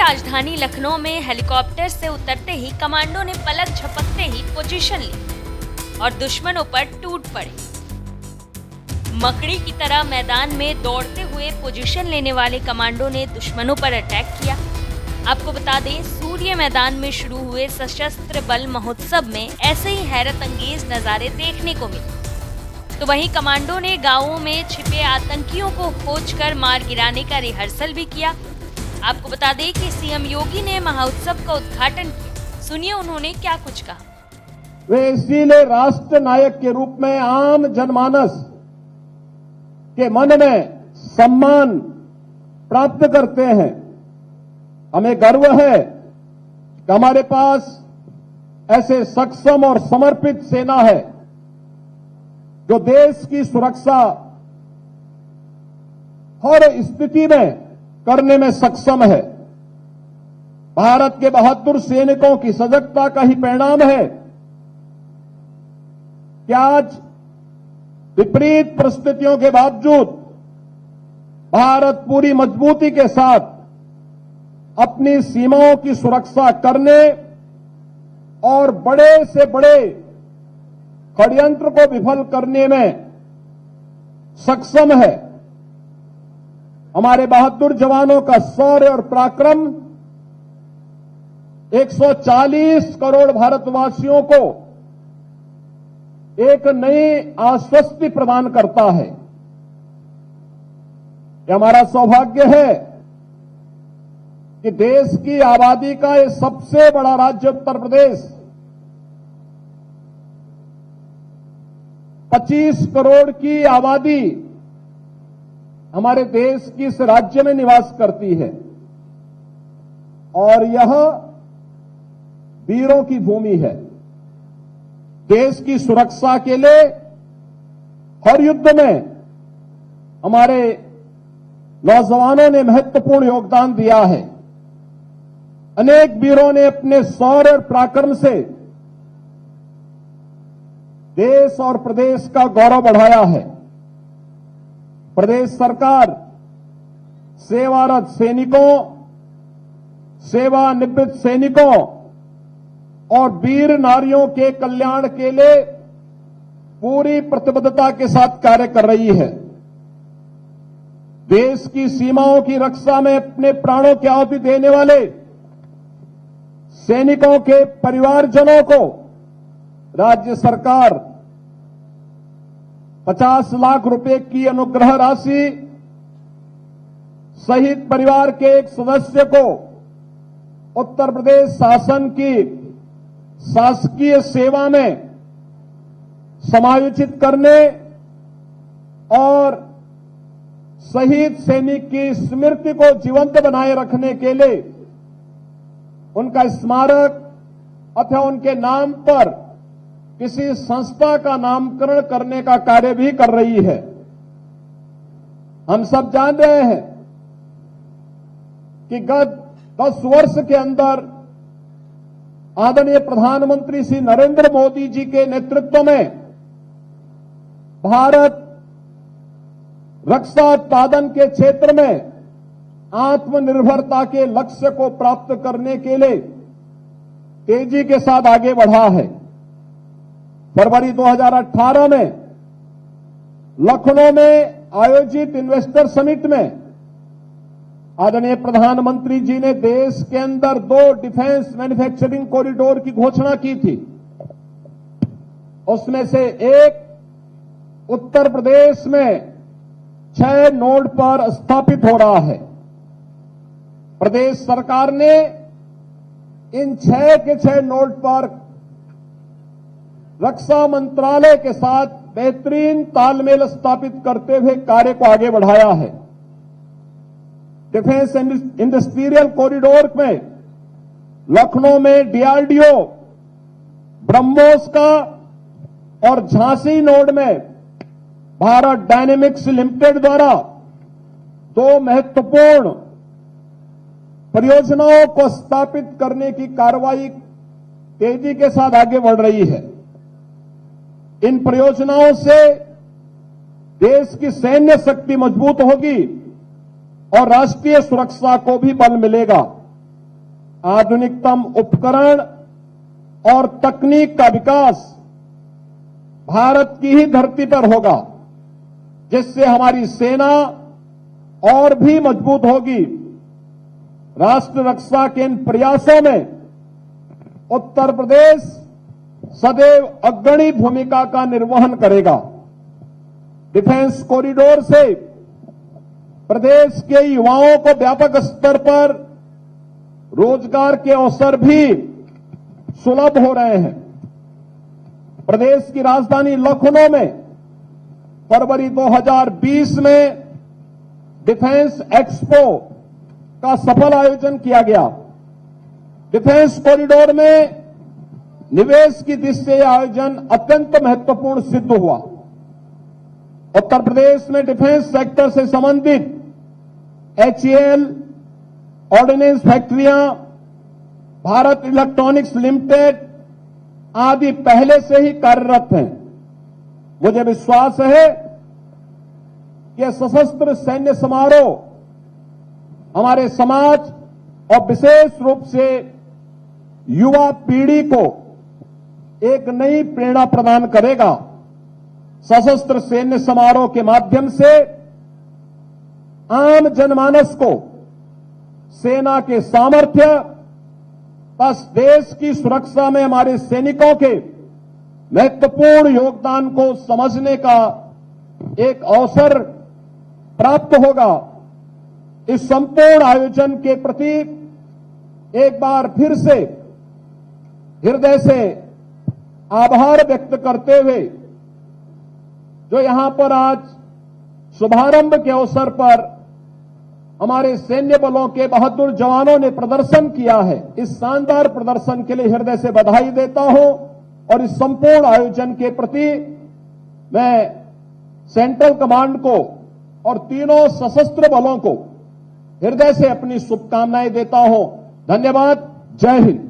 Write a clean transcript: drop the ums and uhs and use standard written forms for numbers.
राजधानी लखनऊ में हेलीकॉप्टर से उतरते ही कमांडो ने पलक झपकते ही पोजीशन ली और दुश्मनों पर टूट पड़े। मकड़ी की तरह मैदान में दौड़ते हुए पोजीशन लेने वाले कमांडो ने दुश्मनों पर अटैक किया। आपको बता दें, सूर्य मैदान में शुरू हुए सशस्त्र बल महोत्सव में ऐसे ही हैरत अंगेज नजारे देखने को मिले। तो वहीं कमांडो ने गांवों में छिपे आतंकियों को खोजकर मार गिराने का रिहर्सल भी किया। आपको बता दें कि सीएम योगी ने महोत्सव का उद्घाटन किया। सुनिए उन्होंने क्या कुछ कहा। वे इसीलिए राष्ट्र नायक के रूप में आम जनमानस के मन में सम्मान प्राप्त करते हैं। हमें गर्व है कि हमारे पास ऐसे सक्षम और समर्पित सेना है जो देश की सुरक्षा हर स्थिति में करने में सक्षम है। भारत के बहादुर सैनिकों की सजगता का ही परिणाम है कि आज विपरीत परिस्थितियों के बावजूद भारत पूरी मजबूती के साथ अपनी सीमाओं की सुरक्षा करने और बड़े से बड़े षड्यंत्र को विफल करने में सक्षम है। हमारे बहादुर जवानों का शौर्य और पराक्रम 140 करोड़ भारतवासियों को एक नई आश्वस्ति प्रदान करता है। यह हमारा सौभाग्य है कि देश की आबादी का ये सबसे बड़ा राज्य उत्तर प्रदेश 25 करोड़ की आबादी हमारे देश की इस राज्य में निवास करती है और यह वीरों की भूमि है। देश की सुरक्षा के लिए हर युद्ध में हमारे नौजवानों ने महत्वपूर्ण योगदान दिया है। अनेक वीरों ने अपने शौर्य और पराक्रम से देश और प्रदेश का गौरव बढ़ाया है। प्रदेश सरकार सेवारत सैनिकों, सेवानिवृत्त सैनिकों और वीर नारियों के कल्याण के लिए पूरी प्रतिबद्धता के साथ कार्य कर रही है। देश की सीमाओं की रक्षा में अपने प्राणों की आहुति देने वाले सैनिकों के परिवारजनों को राज्य सरकार 50 लाख रुपए की अनुग्रह राशि शहीद परिवार के एक सदस्य को उत्तर प्रदेश शासन की शासकीय सेवा में समायोजित करने और शहीद सैनिक की स्मृति को जीवंत बनाए रखने के लिए उनका स्मारक अथवा उनके नाम पर किसी संस्था का नामकरण करने का कार्य भी कर रही है। हम सब जान रहे हैं कि गत 10 वर्ष के अंदर आदरणीय प्रधानमंत्री श्री नरेंद्र मोदी जी के नेतृत्व में भारत रक्षा उत्पादन के क्षेत्र में आत्मनिर्भरता के लक्ष्य को प्राप्त करने के लिए तेजी के साथ आगे बढ़ा है। फरवरी 2018 में लखनऊ में आयोजित इन्वेस्टर समिट में आदरणीय प्रधानमंत्री जी ने देश के अंदर 2 डिफेंस मैन्युफैक्चरिंग कॉरिडोर की घोषणा की थी। उसमें से एक उत्तर प्रदेश में 6 नोड पर स्थापित हो रहा है। प्रदेश सरकार ने इन 6 के 6 नोड पर रक्षा मंत्रालय के साथ बेहतरीन तालमेल स्थापित करते हुए कार्य को आगे बढ़ाया है। डिफेंस इंडस्ट्रियल कॉरिडोर में लखनऊ में डीआरडीओ, ब्रह्मोस का और झांसी नोड में भारत डायनेमिक्स लिमिटेड द्वारा 2 महत्वपूर्ण परियोजनाओं को स्थापित करने की कार्रवाई तेजी के साथ आगे बढ़ रही है। इन परियोजनाओं से देश की सैन्य शक्ति मजबूत होगी और राष्ट्रीय सुरक्षा को भी बल मिलेगा। आधुनिकतम उपकरण और तकनीक का विकास भारत की ही धरती पर होगा, जिससे हमारी सेना और भी मजबूत होगी। राष्ट्र रक्षा के इन प्रयासों में उत्तर प्रदेश सदैव अग्रणी भूमिका का निर्वहन करेगा। डिफेंस कॉरिडोर से प्रदेश के युवाओं को व्यापक स्तर पर रोजगार के अवसर भी सुलभ हो रहे हैं। प्रदेश की राजधानी लखनऊ में फरवरी 2020 में डिफेंस एक्सपो का सफल आयोजन किया गया। डिफेंस कॉरिडोर में निवेश की दृष्टि से आयोजन अत्यंत महत्वपूर्ण सिद्ध हुआ। उत्तर प्रदेश में डिफेंस सेक्टर से संबंधित HAL, ऑर्डिनेंस फैक्ट्रियां, भारत इलेक्ट्रॉनिक्स लिमिटेड आदि पहले से ही कार्यरत हैं। मुझे विश्वास है कि सशस्त्र सैन्य समारोह हमारे समाज और विशेष रूप से युवा पीढ़ी को एक नई प्रेरणा प्रदान करेगा। सशस्त्र सैन्य समारोह के माध्यम से आम जनमानस को सेना के सामर्थ्य बस देश की सुरक्षा में हमारे सैनिकों के महत्वपूर्ण योगदान को समझने का एक अवसर प्राप्त होगा। इस संपूर्ण आयोजन के प्रति एक बार फिर से हृदय से आभार व्यक्त करते हुए जो यहां पर आज शुभारंभ के अवसर पर हमारे सैन्य बलों के बहादुर जवानों ने प्रदर्शन किया है, इस शानदार प्रदर्शन के लिए हृदय से बधाई देता हूं और इस संपूर्ण आयोजन के प्रति मैं सेंट्रल कमांड को और तीनों सशस्त्र बलों को हृदय से अपनी शुभकामनाएं देता हूं। धन्यवाद। जय हिंद।